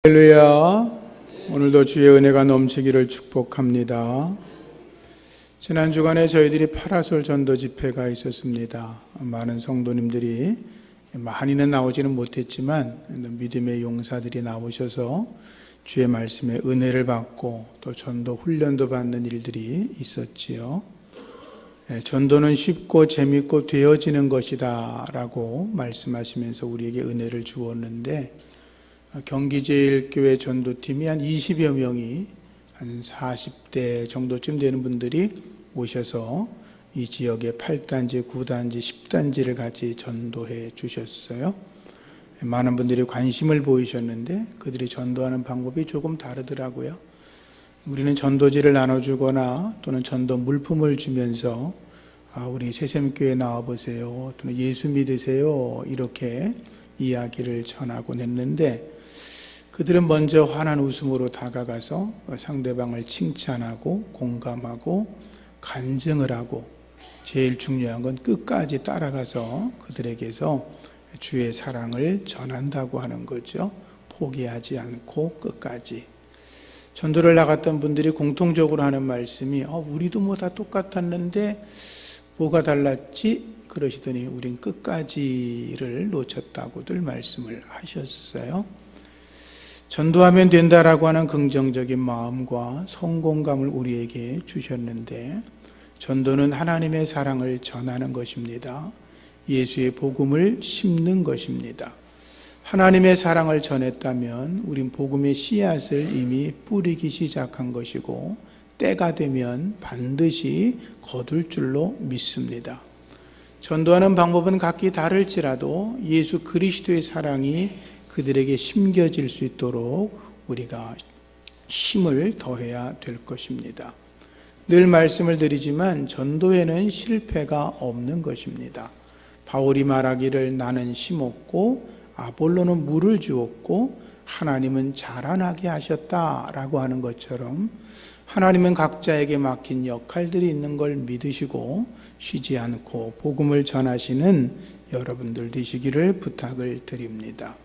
할렐루야. 오늘도 주의 은혜가 넘치기를 축복합니다. 지난 주간에 저희들이 파라솔 전도 집회가 있었습니다. 많은 성도님들이, 많이는 나오지는 못했지만 믿음의 용사들이 나오셔서 주의 말씀에 은혜를 받고 또 전도 훈련도 받는 일들이 있었지요. 전도는 쉽고 재밌고 되어지는 것이다 라고 말씀하시면서 우리에게 은혜를 주었는데, 경기제일교회 전도팀이 한 20여 명이 한 40대 정도쯤 되는 분들이 오셔서 이 지역의 8단지, 9단지, 10단지를 같이 전도해 주셨어요. 많은 분들이 관심을 보이셨는데 그들이 전도하는 방법이 조금 다르더라고요. 우리는 전도지를 나눠주거나 또는 전도 물품을 주면서 우리 새샘교회 나와보세요, 또는 예수 믿으세요, 이렇게 이야기를 전하곤 했는데, 그들은 먼저 환한 웃음으로 다가가서 상대방을 칭찬하고 공감하고 간증을 하고, 제일 중요한 건 끝까지 따라가서 그들에게서 주의 사랑을 전한다고 하는 거죠. 포기하지 않고 끝까지. 전도를 나갔던 분들이 공통적으로 하는 말씀이 우리도 뭐 다 똑같았는데 뭐가 달랐지? 그러시더니 우린 끝까지를 놓쳤다고들 말씀을 하셨어요. 전도하면 된다라고 하는 긍정적인 마음과 성공감을 우리에게 주셨는데, 전도는 하나님의 사랑을 전하는 것입니다. 예수의 복음을 심는 것입니다. 하나님의 사랑을 전했다면 우린 복음의 씨앗을 이미 뿌리기 시작한 것이고, 때가 되면 반드시 거둘 줄로 믿습니다. 전도하는 방법은 각기 다를지라도 예수 그리스도의 사랑이 그들에게 심겨질 수 있도록 우리가 힘을 더해야 될 것입니다. 늘 말씀을 드리지만 전도에는 실패가 없는 것입니다. 바울이 말하기를 나는 심었고 아볼로는 물을 주었고 하나님은 자라나게 하셨다라고 하는 것처럼, 하나님은 각자에게 맡긴 역할들이 있는 걸 믿으시고 쉬지 않고 복음을 전하시는 여러분들 되시기를 부탁을 드립니다.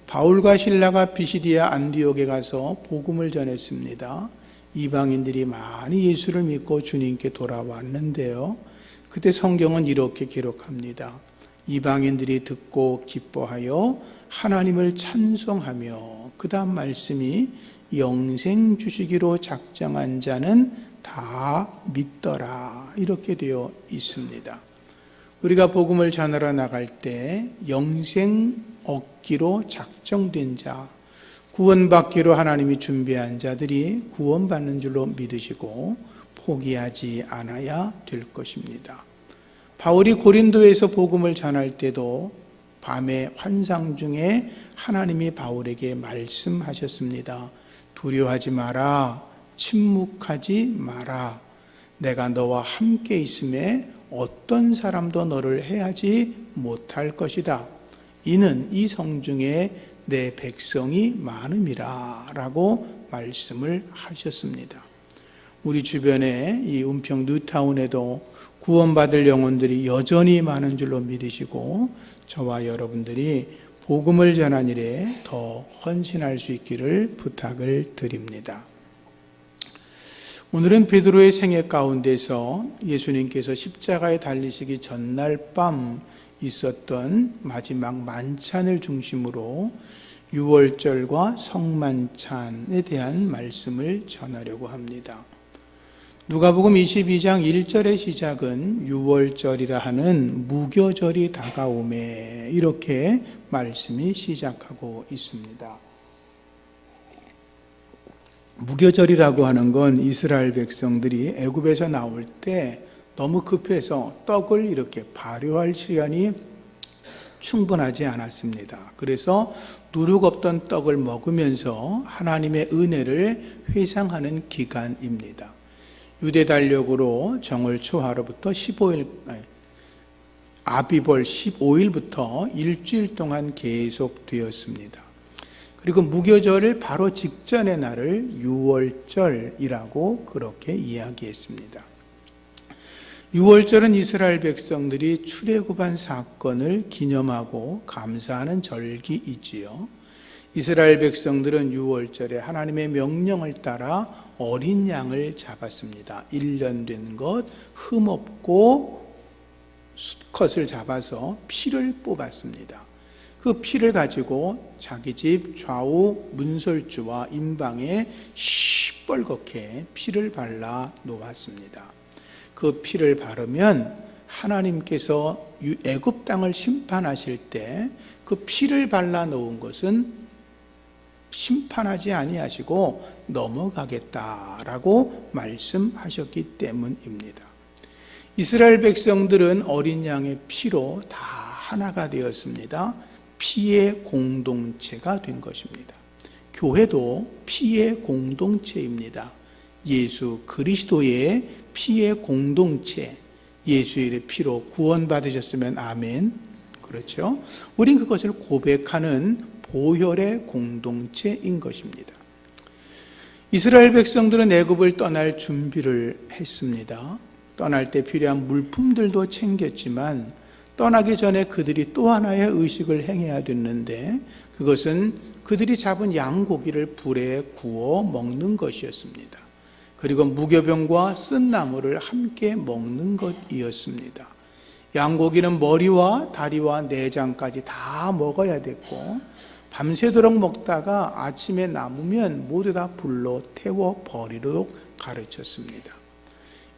바울과 실라가 비시디아 안디옥에 가서 복음을 전했습니다. 이방인들이 많이 예수를 믿고 주님께 돌아왔는데요, 그때 성경은 이렇게 기록합니다. 이방인들이 듣고 기뻐하여 하나님을 찬송하며, 그 다음 말씀이 영생 주시기로 작정한 자는 다 믿더라, 이렇게 되어 있습니다. 우리가 복음을 전하러 나갈 때 영생 얻기로 작정된 자, 구원받기로 하나님이 준비한 자들이 구원받는 줄로 믿으시고 포기하지 않아야 될 것입니다. 바울이 고린도에서 복음을 전할 때도 밤의 환상 중에 하나님이 바울에게 말씀하셨습니다. 두려워하지 마라, 침묵하지 마라. 내가 너와 함께 있음에 어떤 사람도 너를 해하지 못할 것이다. 이는 이 성중에 내 백성이 많음이라 라고 말씀을 하셨습니다. 우리 주변에 이 은평 뉴타운에도 구원받을 영혼들이 여전히 많은 줄로 믿으시고, 저와 여러분들이 복음을 전한 일에 더 헌신할 수 있기를 부탁을 드립니다. 오늘은 베드로의 생애 가운데서 예수님께서 십자가에 달리시기 전날 밤 있었던 마지막 만찬을 중심으로 유월절과 성만찬에 대한 말씀을 전하려고 합니다. 누가복음 22장 1절의 시작은 유월절이라 하는 무교절이 다가오매, 이렇게 말씀이 시작하고 있습니다. 무교절이라고 하는 건 이스라엘 백성들이 애굽에서 나올 때 너무 급해서 떡을 이렇게 발효할 시간이 충분하지 않았습니다. 그래서 누룩 없던 떡을 먹으면서 하나님의 은혜를 회상하는 기간입니다. 유대 달력으로 정월 초하루부터 아비벌 15일부터 일주일 동안 계속되었습니다. 그리고 무교절을 바로 직전의 날을 유월절이라고 그렇게 이야기했습니다. 유월절은 이스라엘 백성들이 출애굽한 사건을 기념하고 감사하는 절기이지요. 이스라엘 백성들은 유월절에 하나님의 명령을 따라 어린 양을 잡았습니다. 1년 된 것, 흠없고 수컷을 잡아서 피를 뽑았습니다. 그 피를 가지고 자기 집 좌우 문설주와 임방에 시뻘겋게 피를 발라 놓았습니다. 그 피를 바르면 하나님께서 애굽 땅을 심판하실 때 그 피를 발라 놓은 것은 심판하지 아니하시고 넘어가겠다라고 말씀하셨기 때문입니다. 이스라엘 백성들은 어린 양의 피로 다 하나가 되었습니다. 피의 공동체가 된 것입니다. 교회도 피의 공동체입니다. 예수 그리스도의 피의 공동체, 예수의 피로 구원받으셨으면 아멘. 그렇죠? 우린 그것을 고백하는 보혈의 공동체인 것입니다. 이스라엘 백성들은 애굽을 떠날 준비를 했습니다. 떠날 때 필요한 물품들도 챙겼지만 떠나기 전에 그들이 또 하나의 의식을 행해야 됐는데 그것은 그들이 잡은 양고기를 불에 구워 먹는 것이었습니다. 그리고 무교병과 쓴 나물을 함께 먹는 것이었습니다. 양고기는 머리와 다리와 내장까지 다 먹어야 됐고 밤새도록 먹다가 아침에 남으면 모두 다 불로 태워 버리도록 가르쳤습니다.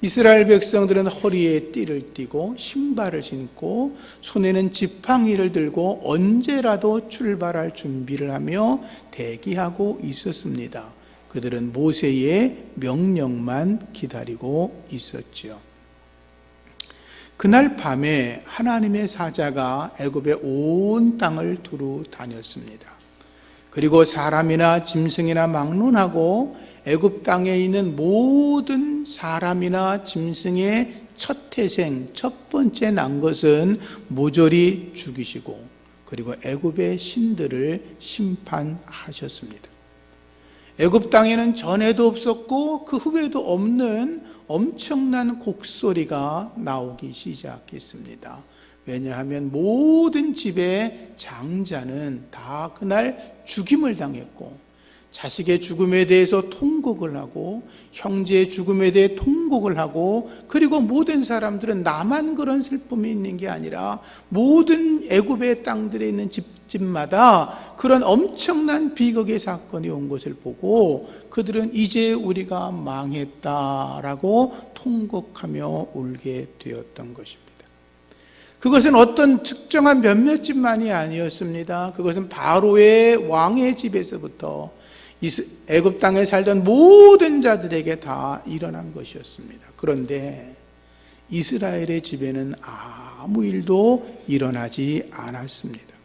이스라엘 백성들은 허리에 띠를 띠고 신발을 신고 손에는 지팡이를 들고 언제라도 출발할 준비를 하며 대기하고 있었습니다. 그들은 모세의 명령만 기다리고 있었지요. 그날 밤에 하나님의 사자가 애굽의 온 땅을 두루 다녔습니다. 그리고 사람이나 짐승이나 막론하고 애굽 땅에 있는 모든 사람이나 짐승의 첫 태생, 첫 번째 난 것은 모조리 죽이시고 그리고 애굽의 신들을 심판하셨습니다. 애굽 땅에는 전에도 없었고 그 후에도 없는 엄청난 곡소리가 나오기 시작했습니다. 왜냐하면 모든 집의 장자는 다 그날 죽임을 당했고 자식의 죽음에 대해서 통곡을 하고 형제의 죽음에 대해 통곡을 하고 그리고 모든 사람들은 나만 그런 슬픔이 있는 게 아니라 모든 애굽의 땅들에 있는 집마다 그런 엄청난 비극의 사건이 온 것을 보고 그들은 이제 우리가 망했다라고 통곡하며 울게 되었던 것입니다. 그것은 어떤 특정한 몇몇 집만이 아니었습니다. 그것은 바로의 왕의 집에서부터 애굽 땅에 살던 모든 자들에게 다 일어난 것이었습니다. 그런데 이스라엘의 집에는 아무 일도 일어나지 않았습니다.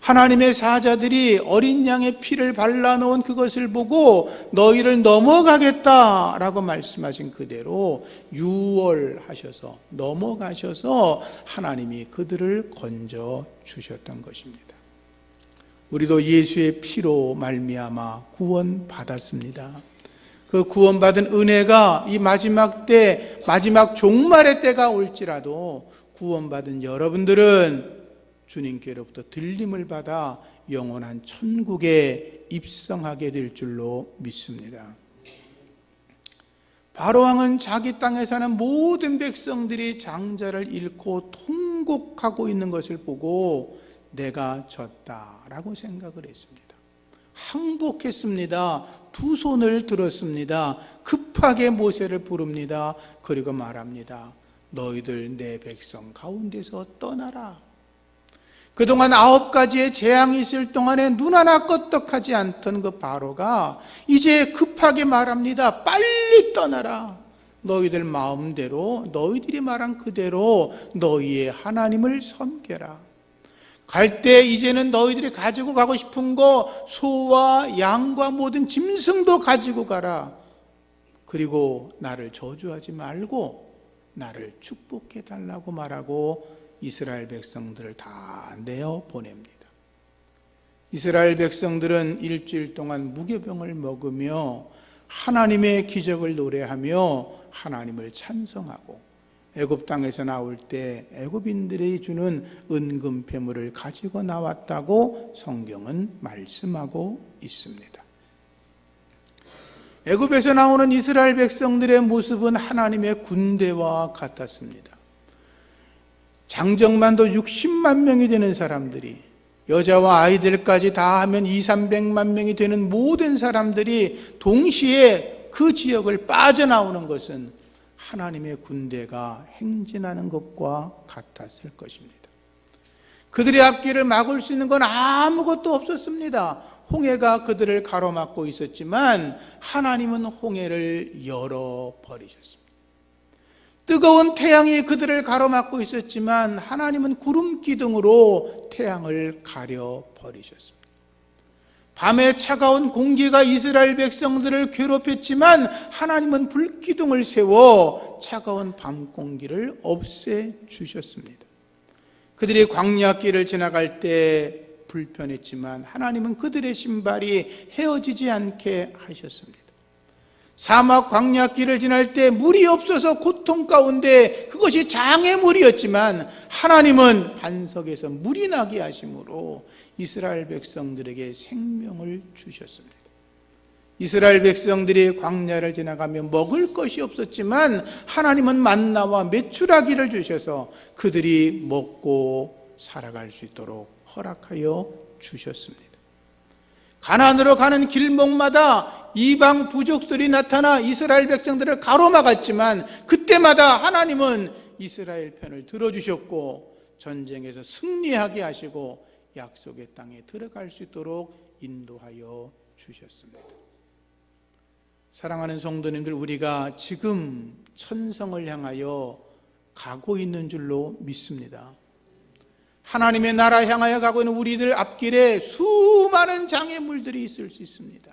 하나님의 사자들이 어린 양의 피를 발라놓은 그것을 보고 너희를 넘어가겠다라고 말씀하신 그대로 유월하셔서 넘어가셔서 하나님이 그들을 건져 주셨던 것입니다. 우리도 예수의 피로 말미암아 구원받았습니다. 그 구원받은 은혜가 이 마지막 때, 마지막 종말의 때가 올지라도 구원받은 여러분들은 주님께로부터 들림을 받아 영원한 천국에 입성하게 될 줄로 믿습니다. 바로왕은 자기 땅에 사는 모든 백성들이 장자를 잃고 통곡하고 있는 것을 보고 내가 졌다라고 생각을 했습니다. 항복했습니다. 두 손을 들었습니다. 급하게 모세를 부릅니다. 그리고 말합니다. 너희들 내 백성 가운데서 떠나라. 그동안 9가지의 재앙이 있을 동안에 눈 하나 껐떡하지 않던 그 바로가 이제 급하게 말합니다. 빨리 떠나라. 너희들 마음대로 너희들이 말한 그대로 너희의 하나님을 섬겨라. 갈 때 이제는 너희들이 가지고 가고 싶은 거 소와 양과 모든 짐승도 가지고 가라. 그리고 나를 저주하지 말고 나를 축복해 달라고 말하고 이스라엘 백성들을 다 내어 보냅니다. 이스라엘 백성들은 일주일 동안 무교병을 먹으며 하나님의 기적을 노래하며 하나님을 찬송하고 애굽 땅에서 나올 때 애굽인들이 주는 은금패물을 가지고 나왔다고 성경은 말씀하고 있습니다. 애굽에서 나오는 이스라엘 백성들의 모습은 하나님의 군대와 같았습니다. 장정만도 60만 명이 되는 사람들이, 여자와 아이들까지 다 하면 200~300만 명이 되는 모든 사람들이 동시에 그 지역을 빠져나오는 것은 하나님의 군대가 행진하는 것과 같았을 것입니다. 그들의 앞길을 막을 수 있는 건 아무것도 없었습니다. 홍해가 그들을 가로막고 있었지만 하나님은 홍해를 열어버리셨습니다. 뜨거운 태양이 그들을 가로막고 있었지만 하나님은 구름 기둥으로 태양을 가려버리셨습니다. 밤에 차가운 공기가 이스라엘 백성들을 괴롭혔지만 하나님은 불기둥을 세워 차가운 밤 공기를 없애주셨습니다. 그들이 광야길을 지나갈 때 불편했지만 하나님은 그들의 신발이 헤어지지 않게 하셨습니다. 사막 광야길을 지날 때 물이 없어서 고통 가운데 그것이 장애물이었지만 하나님은 반석에서 물이 나게 하심으로 이스라엘 백성들에게 생명을 주셨습니다. 이스라엘 백성들이 광야를 지나가며 먹을 것이 없었지만 하나님은 만나와 메추라기를 주셔서 그들이 먹고 살아갈 수 있도록 허락하여 주셨습니다. 가나안으로 가는 길목마다 이방 부족들이 나타나 이스라엘 백성들을 가로막았지만 그때마다 하나님은 이스라엘 편을 들어주셨고 전쟁에서 승리하게 하시고 약속의 땅에 들어갈 수 있도록 인도하여 주셨습니다. 사랑하는 성도님들, 우리가 지금 천성을 향하여 가고 있는 줄로 믿습니다. 하나님의 나라 향하여 가고 있는 우리들 앞길에 수많은 장애물들이 있을 수 있습니다.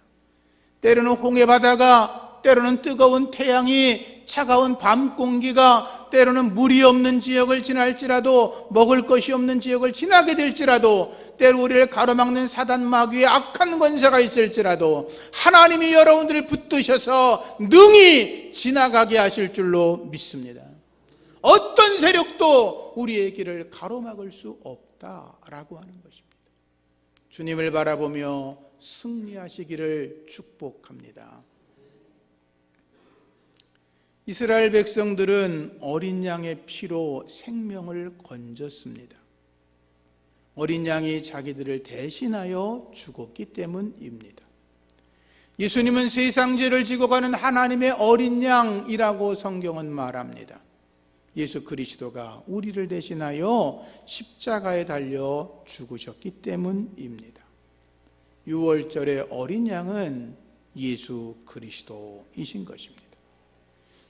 때로는 홍해바다가, 때로는 뜨거운 태양이, 차가운 밤 공기가, 때로는 물이 없는 지역을 지날지라도, 먹을 것이 없는 지역을 지나게 될지라도, 때로 우리를 가로막는 사단 마귀의 악한 권세가 있을지라도 하나님이 여러분들을 붙드셔서 능히 지나가게 하실 줄로 믿습니다. 어떤 세력도 우리의 길을 가로막을 수 없다라고 하는 것입니다. 주님을 바라보며 승리하시기를 축복합니다. 이스라엘 백성들은 어린 양의 피로 생명을 건졌습니다. 어린 양이 자기들을 대신하여 죽었기 때문입니다. 예수님은 세상 죄를 지고 가는 하나님의 어린 양이라고 성경은 말합니다. 예수 그리스도가 우리를 대신하여 십자가에 달려 죽으셨기 때문입니다. 유월절의 어린 양은 예수 그리스도이신 것입니다.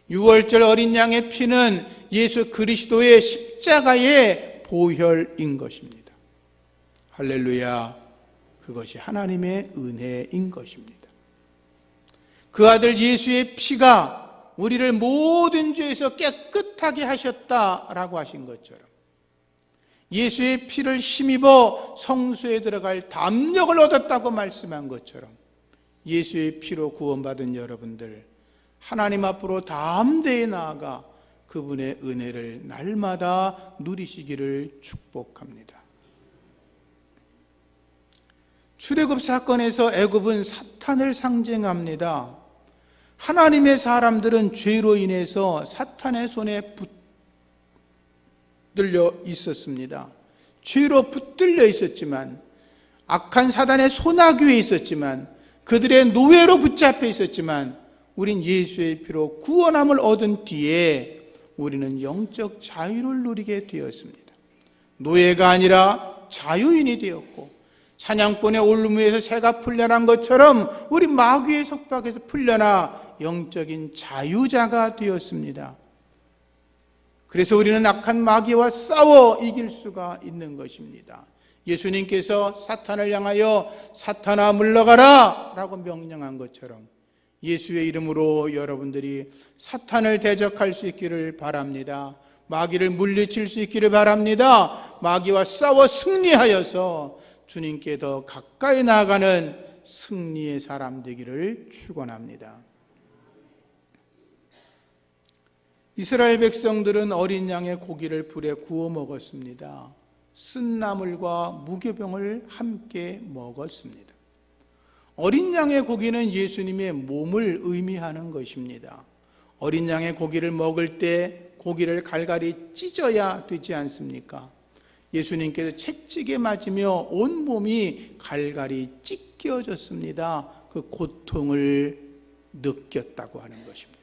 유월절 어린 양의 피는 예수 그리스도의 십자가의 보혈인 것입니다. 할렐루야, 그것이 하나님의 은혜인 것입니다. 그 아들 예수의 피가 우리를 모든 죄에서 깨끗하게 하셨다라고 하신 것처럼 예수의 피를 힘입어 성소에 들어갈 담력을 얻었다고 말씀한 것처럼 예수의 피로 구원받은 여러분들, 하나님 앞으로 담대히 나아가 그분의 은혜를 날마다 누리시기를 축복합니다. 출애굽 사건에서 애굽은 사탄을 상징합니다. 하나님의 사람들은 죄로 인해서 사탄의 손에 붙들려 있었습니다. 죄로 붙들려 있었지만, 악한 사단의 손아귀에 있었지만, 그들의 노예로 붙잡혀 있었지만, 우린 예수의 피로 구원함을 얻은 뒤에 우리는 영적 자유를 누리게 되었습니다. 노예가 아니라 자유인이 되었고, 사냥꾼의 올무에서 새가 풀려난 것처럼 우리 마귀의 속박에서 풀려나 영적인 자유자가 되었습니다. 그래서 우리는 악한 마귀와 싸워 이길 수가 있는 것입니다. 예수님께서 사탄을 향하여 사탄아 물러가라 라고 명령한 것처럼 예수의 이름으로 여러분들이 사탄을 대적할 수 있기를 바랍니다. 마귀를 물리칠 수 있기를 바랍니다. 마귀와 싸워 승리하여서 주님께 더 가까이 나아가는 승리의 사람 되기를 축원합니다. 이스라엘 백성들은 어린 양의 고기를 불에 구워 먹었습니다. 쓴 나물과 무교병을 함께 먹었습니다. 어린 양의 고기는 예수님의 몸을 의미하는 것입니다. 어린 양의 고기를 먹을 때 고기를 갈갈이 찢어야 되지 않습니까? 예수님께서 채찍에 맞으며 온 몸이 갈갈이 찢겨졌습니다. 그 고통을 느꼈다고 하는 것입니다.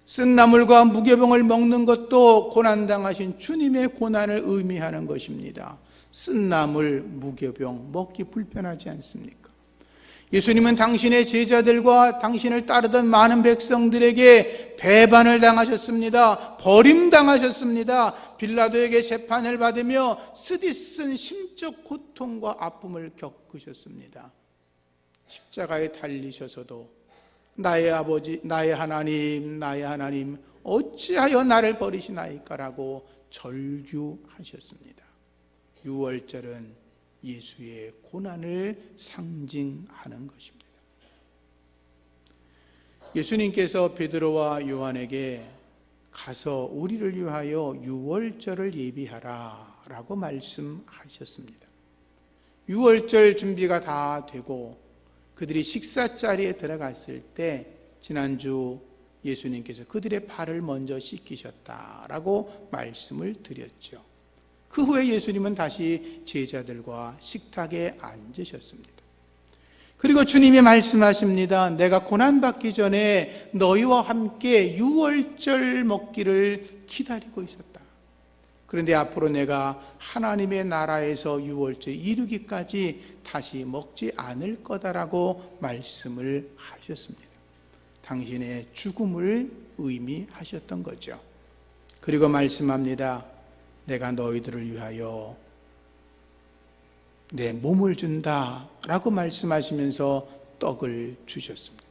쓴 나물과 무교병을 먹는 것도 고난당하신 주님의 고난을 의미하는 것입니다. 쓴 나물, 무교병 먹기 불편하지 않습니까? 예수님은 당신의 제자들과 당신을 따르던 많은 백성들에게 배반을 당하셨습니다. 버림당하셨습니다. 빌라도에게 재판을 받으며 쓰디쓴 심적 고통과 아픔을 겪으셨습니다. 십자가에 달리셔서도 나의 아버지, 나의 하나님, 어찌하여 나를 버리시나이까라고 절규하셨습니다. 유월절은 예수의 고난을 상징하는 것입니다. 예수님께서 베드로와 요한에게 가서 우리를 위하여 유월절을 예비하라 라고 말씀하셨습니다. 유월절 준비가 다 되고 그들이 식사 자리에 들어갔을 때 지난주 예수님께서 그들의 발을 먼저 씻기셨다라고 말씀을 드렸죠. 그 후에 예수님은 다시 제자들과 식탁에 앉으셨습니다. 그리고 주님이 말씀하십니다. 내가 고난받기 전에 너희와 함께 유월절 먹기를 기다리고 있었다. 그런데 앞으로 내가 하나님의 나라에서 유월절 이루기까지 다시 먹지 않을 거다라고 말씀을 하셨습니다. 당신의 죽음을 의미하셨던 거죠. 그리고 말씀합니다. 내가 너희들을 위하여 내 몸을 준다 라고 말씀하시면서 떡을 주셨습니다.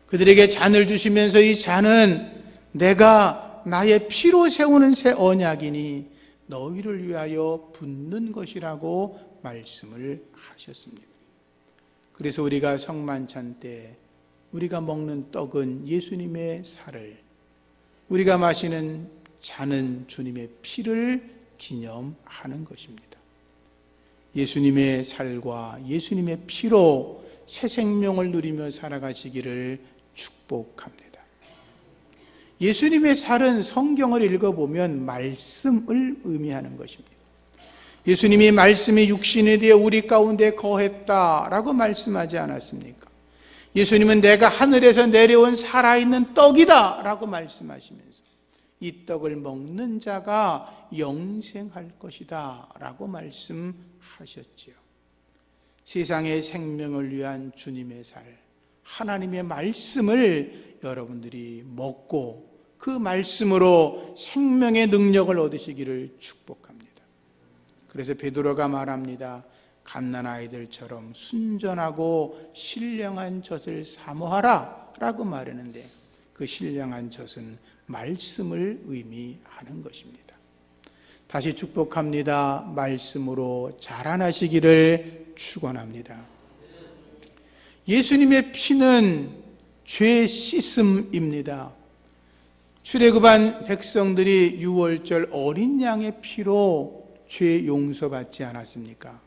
그들에게 잔을 주시면서 이 잔은 내가 나의 피로 세우는 새 언약이니 너희를 위하여 붓는 것이라고 말씀을 하셨습니다. 그래서 우리가 성만찬 때 우리가 먹는 떡은 예수님의 살을, 우리가 마시는 잔은 주님의 피를 기념하는 것입니다. 예수님의 살과 예수님의 피로 새 생명을 누리며 살아가시기를 축복합니다. 예수님의 살은 성경을 읽어보면 말씀을 의미하는 것입니다. 예수님이 말씀이 육신에 대해 우리 가운데 거했다라고 말씀하지 않았습니까? 예수님은 내가 하늘에서 내려온 살아있는 떡이다 라고 말씀하시면서 이 떡을 먹는 자가 영생할 것이다 라고 말씀하셨지요. 세상의 생명을 위한 주님의 살, 하나님의 말씀을 여러분들이 먹고 그 말씀으로 생명의 능력을 얻으시기를 축복합니다. 그래서 베드로가 말합니다. 갓난아이들처럼 순전하고 신령한 젖을 사모하라 라고 말하는데 그 신령한 젖은 말씀을 의미하는 것입니다. 다시 축복합니다. 말씀으로 자라나시기를 축원합니다. 예수님의 피는 죄 씻음입니다. 출애굽한 백성들이 유월절 어린 양의 피로 죄 용서받지 않았습니까?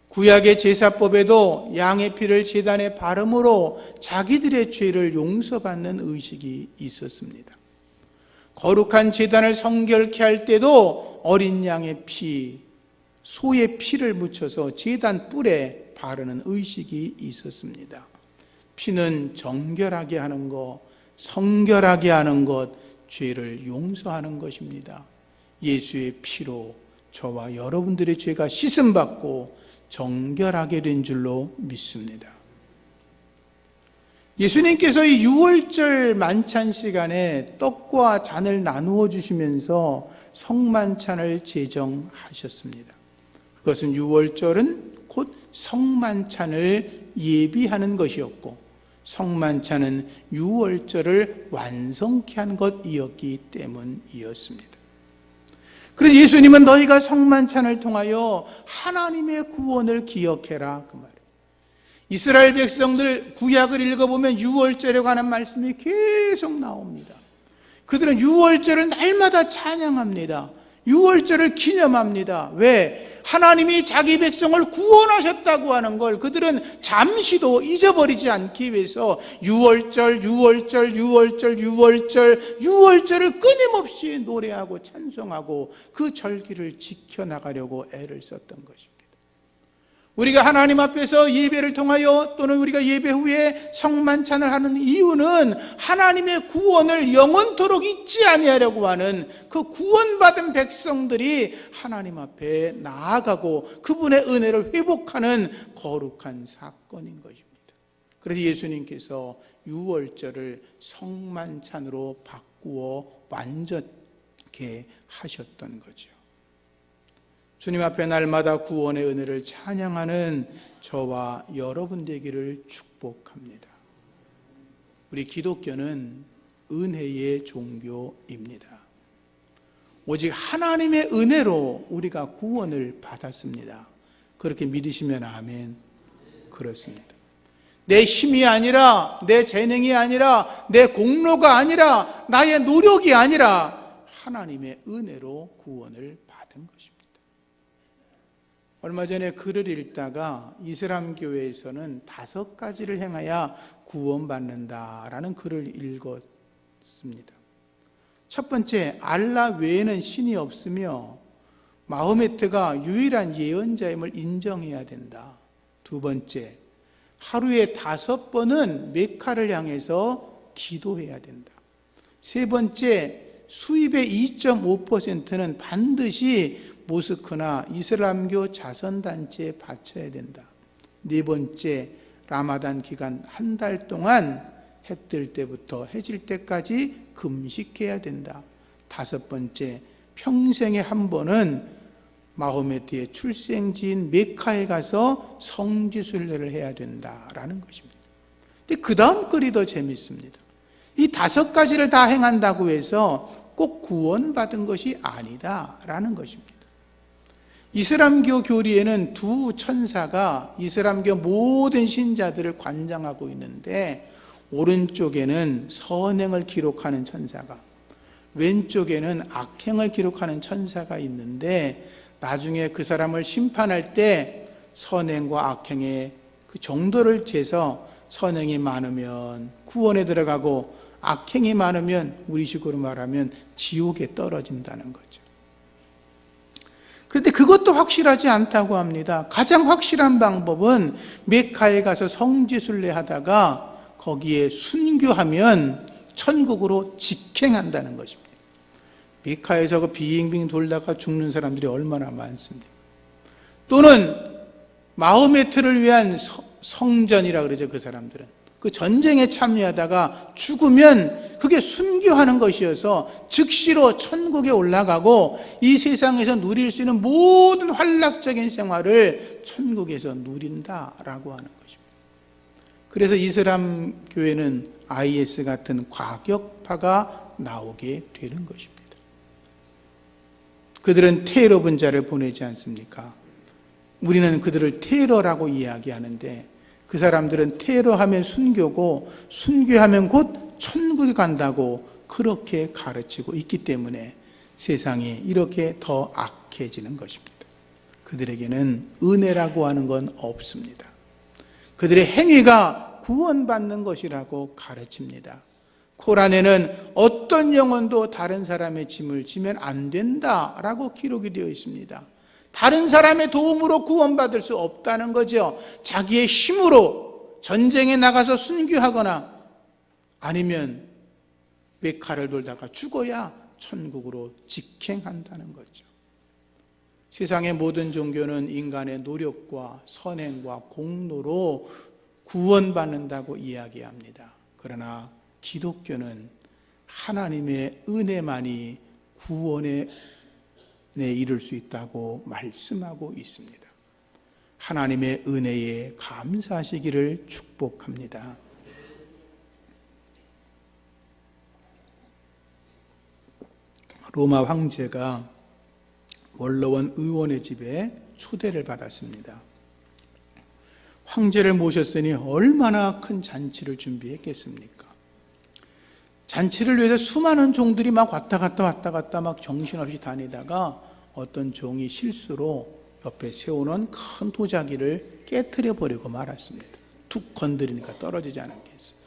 구약의 제사법에도 양의 피를 제단에 바름으로 자기들의 죄를 용서받는 의식이 있었습니다. 거룩한 제단을 성결케 할 때도 어린 양의 피, 소의 피를 묻혀서 제단 뿔에 바르는 의식이 있었습니다. 피는 정결하게 하는 것, 성결하게 하는 것, 죄를 용서하는 것입니다. 예수의 피로 저와 여러분들의 죄가 씻음받고 정결하게 된 줄로 믿습니다. 예수님께서 이 유월절 만찬 시간에 떡과 잔을 나누어 주시면서 성만찬을 제정하셨습니다. 그것은 유월절은 곧 성만찬을 예비하는 것이었고 성만찬은 유월절을 완성케 한 것이었기 때문이었습니다. 그래서 예수님은 너희가 성만찬을 통하여 하나님의 구원을 기억해라 그 말이에요. 이스라엘 백성들 구약을 읽어보면 유월절에 관한 말씀이 계속 나옵니다. 그들은 유월절을 날마다 찬양합니다. 유월절을 기념합니다. 왜? 하나님이 자기 백성을 구원하셨다고 하는 걸 그들은 잠시도 잊어버리지 않기 위해서 유월절을 끊임없이 노래하고 찬송하고 그 절기를 지켜나가려고 애를 썼던 것입니다. 우리가 하나님 앞에서 예배를 통하여 또는 우리가 예배 후에 성만찬을 하는 이유는 하나님의 구원을 영원토록 잊지 아니하려고 하는 그 구원받은 백성들이 하나님 앞에 나아가고 그분의 은혜를 회복하는 거룩한 사건인 것입니다. 그래서 예수님께서 유월절을 성만찬으로 바꾸어 완전케 하셨던 거죠. 주님 앞에 날마다 구원의 은혜를 찬양하는 저와 여러분 되기를 축복합니다. 우리 기독교는 은혜의 종교입니다. 오직 하나님의 은혜로 우리가 구원을 받았습니다. 그렇게 믿으시면 아멘. 그렇습니다. 내 힘이 아니라, 내 재능이 아니라, 내 공로가 아니라, 나의 노력이 아니라 하나님의 은혜로 구원을 받은 것입니다. 얼마 전에 글을 읽다가 이슬람 교회에서는 5가지를 행해야 구원받는다라는 글을 읽었습니다. 첫 번째, 알라 외에는 신이 없으며 마호메트가 유일한 예언자임을 인정해야 된다. 두 번째, 하루에 5번은 메카를 향해서 기도해야 된다. 세 번째, 수입의 2.5%는 반드시 모스크나 이슬람교 자선단체에 바쳐야 된다. 네 번째, 라마단 기간 1달 동안 해 뜰 때부터 해질 때까지 금식해야 된다. 5번째, 평생에 한 번은 마호메트의 출생지인 메카에 가서 성지순례를 해야 된다라는 것입니다. 근데 그 다음 글이 더 재밌습니다. 이 5가지를 다 행한다고 해서 꼭 구원받은 것이 아니다라는 것입니다. 이슬람교 교리에는 두 천사가 이슬람교 모든 신자들을 관장하고 있는데, 오른쪽에는 선행을 기록하는 천사가, 왼쪽에는 악행을 기록하는 천사가 있는데, 나중에 그 사람을 심판할 때 선행과 악행의 그 정도를 재서 선행이 많으면 구원에 들어가고 악행이 많으면 우리식으로 말하면 지옥에 떨어진다는 거죠. 그런데 그것도 확실하지 않다고 합니다. 가장 확실한 방법은 메카에 가서 성지순례 하다가 거기에 순교하면 천국으로 직행한다는 것입니다. 메카에서 그 빙빙 돌다가 죽는 사람들이 얼마나 많습니까? 또는 마호메트를 위한 성전이라 그러죠. 그 사람들은 그 전쟁에 참여하다가 죽으면 그게 순교하는 것이어서 즉시로 천국에 올라가고 이 세상에서 누릴 수 있는 모든 환락적인 생활을 천국에서 누린다라고 하는 것입니다. 그래서 이슬람 교회는 IS 같은 과격파가 나오게 되는 것입니다. 그들은 테러 분자를 보내지 않습니까? 우리는 그들을 테러라고 이야기하는데, 그 사람들은 테러하면 순교고 순교하면 곧 천국에 간다고 그렇게 가르치고 있기 때문에 세상이 이렇게 더 악해지는 것입니다. 그들에게는 은혜라고 하는 건 없습니다. 그들의 행위가 구원받는 것이라고 가르칩니다. 코란에는 어떤 영혼도 다른 사람의 짐을 지면 안 된다라고 기록이 되어 있습니다. 다른 사람의 도움으로 구원받을 수 없다는 거죠. 자기의 힘으로 전쟁에 나가서 순교하거나 아니면 메카를 돌다가 죽어야 천국으로 직행한다는 거죠. 세상의 모든 종교는 인간의 노력과 선행과 공로로 구원받는다고 이야기합니다. 그러나 기독교는 하나님의 은혜만이 구원에 이를 수 있다고 말씀하고 있습니다. 하나님의 은혜에 감사하시기를 축복합니다. 로마 황제가 원로원 의원의 집에 초대를 받았습니다. 황제를 모셨으니 얼마나 큰 잔치를 준비했겠습니까? 잔치를 위해서 수많은 종들이 막 왔다 갔다 막 정신없이 다니다가 어떤 종이 실수로 옆에 세우는 큰 도자기를 깨트려 버리고 말았습니다. 툭 건드리니까 떨어지지 않은 게 있어요.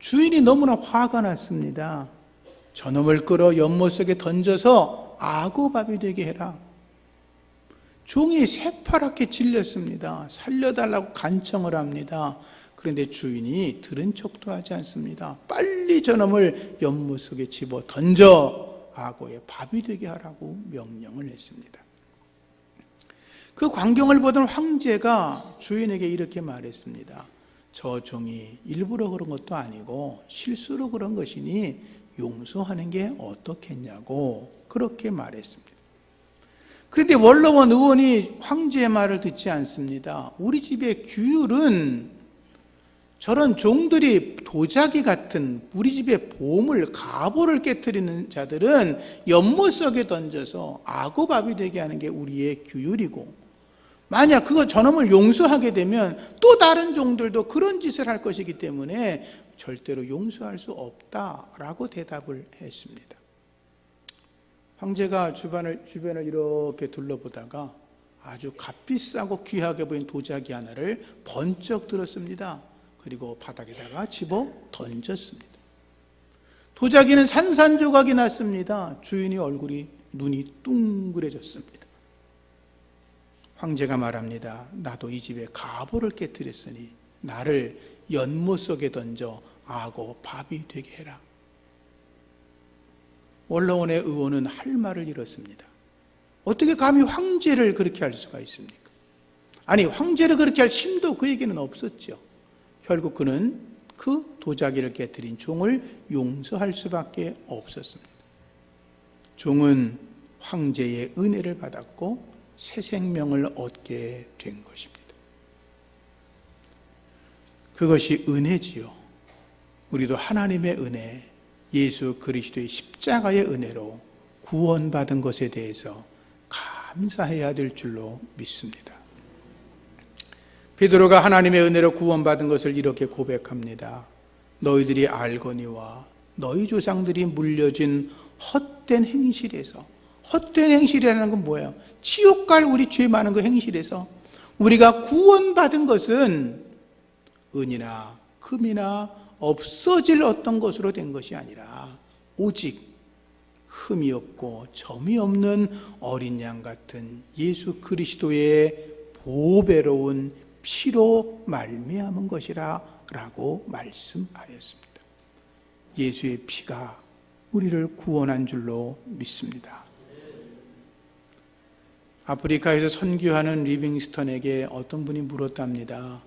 주인이 너무나 화가 났습니다. 저놈을 끌어 연못 속에 던져서 악어밥이 되게 해라. 종이 새파랗게 질렸습니다. 살려달라고 간청을 합니다. 그런데 주인이 들은 척도 하지 않습니다. 빨리 저놈을 연못 속에 집어 던져 악어의 밥이 되게 하라고 명령을 했습니다. 그 광경을 보던 황제가 주인에게 이렇게 말했습니다. 저 종이 일부러 그런 것도 아니고 실수로 그런 것이니 용서하는 게 어떻겠냐고 그렇게 말했습니다. 그런데 원로원 의원이 황제의 말을 듣지 않습니다. 우리 집의 규율은 저런 종들이 도자기 같은 우리 집의 보물, 가보를 깨트리는 자들은 연못 속에 던져서 악어밥이 되게 하는 게 우리의 규율이고, 만약 그거 저놈을 용서하게 되면 또 다른 종들도 그런 짓을 할 것이기 때문에 절대로 용서할 수 없다라고 대답을 했습니다. 황제가 주변을 이렇게 둘러보다가 아주 값비싸고 귀하게 보인 도자기 하나를 번쩍 들었습니다. 그리고 바닥에다가 집어 던졌습니다. 도자기는 산산조각이 났습니다. 주인의 눈이 둥그레졌습니다. 황제가 말합니다. 나도 이 집에 가보를 깨뜨렸으니 나를 연못 속에 던져 악어 밥이 되게 해라. 원로원의 의원은 할 말을 잃었습니다. 어떻게 감히 황제를 그렇게 할 수가 있습니까? 아니, 황제를 그렇게 할 힘도 그에게는 없었죠. 결국 그는 그 도자기를 깨뜨린 종을 용서할 수밖에 없었습니다. 종은 황제의 은혜를 받았고 새 생명을 얻게 된 것입니다. 그것이 은혜지요. 우리도 하나님의 은혜, 예수 그리스도의 십자가의 은혜로 구원받은 것에 대해서 감사해야 될 줄로 믿습니다. 베드로가 하나님의 은혜로 구원받은 것을 이렇게 고백합니다. 너희들이 알거니와 너희 조상들이 물려준 헛된 행실에서, 헛된 행실이라는 건 뭐예요? 지옥 갈 우리 죄 많은 그 행실에서 우리가 구원받은 것은 은이나 금이나 없어질 어떤 것으로 된 것이 아니라 오직 흠이 없고 점이 없는 어린 양 같은 예수 그리스도의 보배로운 피로 말미암은 것이라 라고 말씀하였습니다. 예수의 피가 우리를 구원한 줄로 믿습니다. 아프리카에서 선교하는 리빙스턴에게 어떤 분이 물었답니다.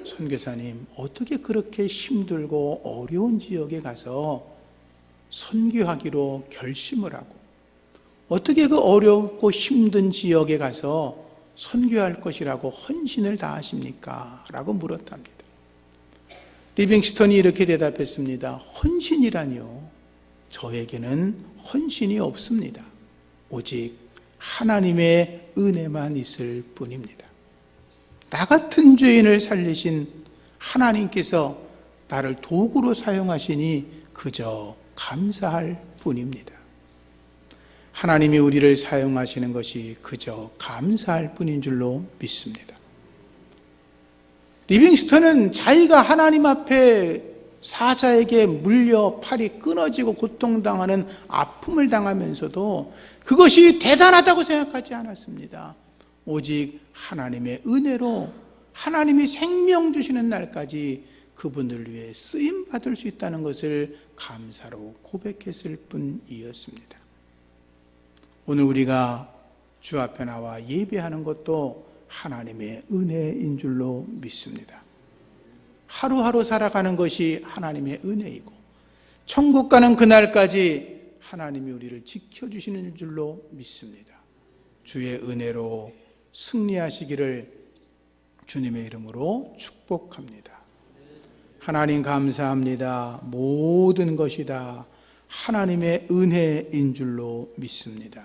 선교사님, 어떻게 그렇게 힘들고 어려운 지역에 가서 선교하기로 결심을 하고, 어떻게 그 어렵고 힘든 지역에 가서 선교할 것이라고 헌신을 다하십니까? 라고 물었답니다. 리빙스턴이 이렇게 대답했습니다. 헌신이라뇨. 저에게는 헌신이 없습니다. 오직 하나님의 은혜만 있을 뿐입니다. 나 같은 죄인을 살리신 하나님께서 나를 도구로 사용하시니 그저 감사할 뿐입니다. 하나님이 우리를 사용하시는 것이 그저 감사할 뿐인 줄로 믿습니다. 리빙스턴은 자기가 하나님 앞에 사자에게 물려 팔이 끊어지고 고통당하는 아픔을 당하면서도 그것이 대단하다고 생각하지 않았습니다. 오직 하나님의 은혜로 하나님이 생명 주시는 날까지 그분을 위해 쓰임 받을 수 있다는 것을 감사로 고백했을 뿐이었습니다. 오늘 우리가 주 앞에 나와 예배하는 것도 하나님의 은혜인 줄로 믿습니다. 하루하루 살아가는 것이 하나님의 은혜이고 천국 가는 그날까지 하나님이 우리를 지켜주시는 줄로 믿습니다. 주의 은혜로 승리하시기를 주님의 이름으로 축복합니다. 하나님 감사합니다. 모든 것이 다 하나님의 은혜인 줄로 믿습니다.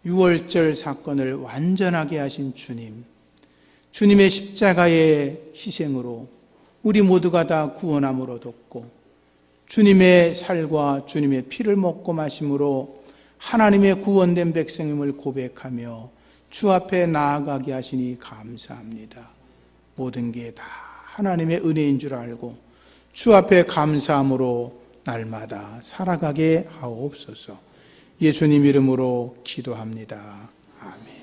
6월절 사건을 완전하게 하신 주님, 주님의 십자가의 희생으로 우리 모두가 다 구원함을 얻었고 주님의 살과 주님의 피를 먹고 마심으로 하나님의 구원된 백성임을 고백하며 주 앞에 나아가게 하시니 감사합니다. 모든 게 다 하나님의 은혜인 줄 알고 주 앞에 감사함으로 날마다 살아가게 하옵소서. 예수님 이름으로 기도합니다. 아멘.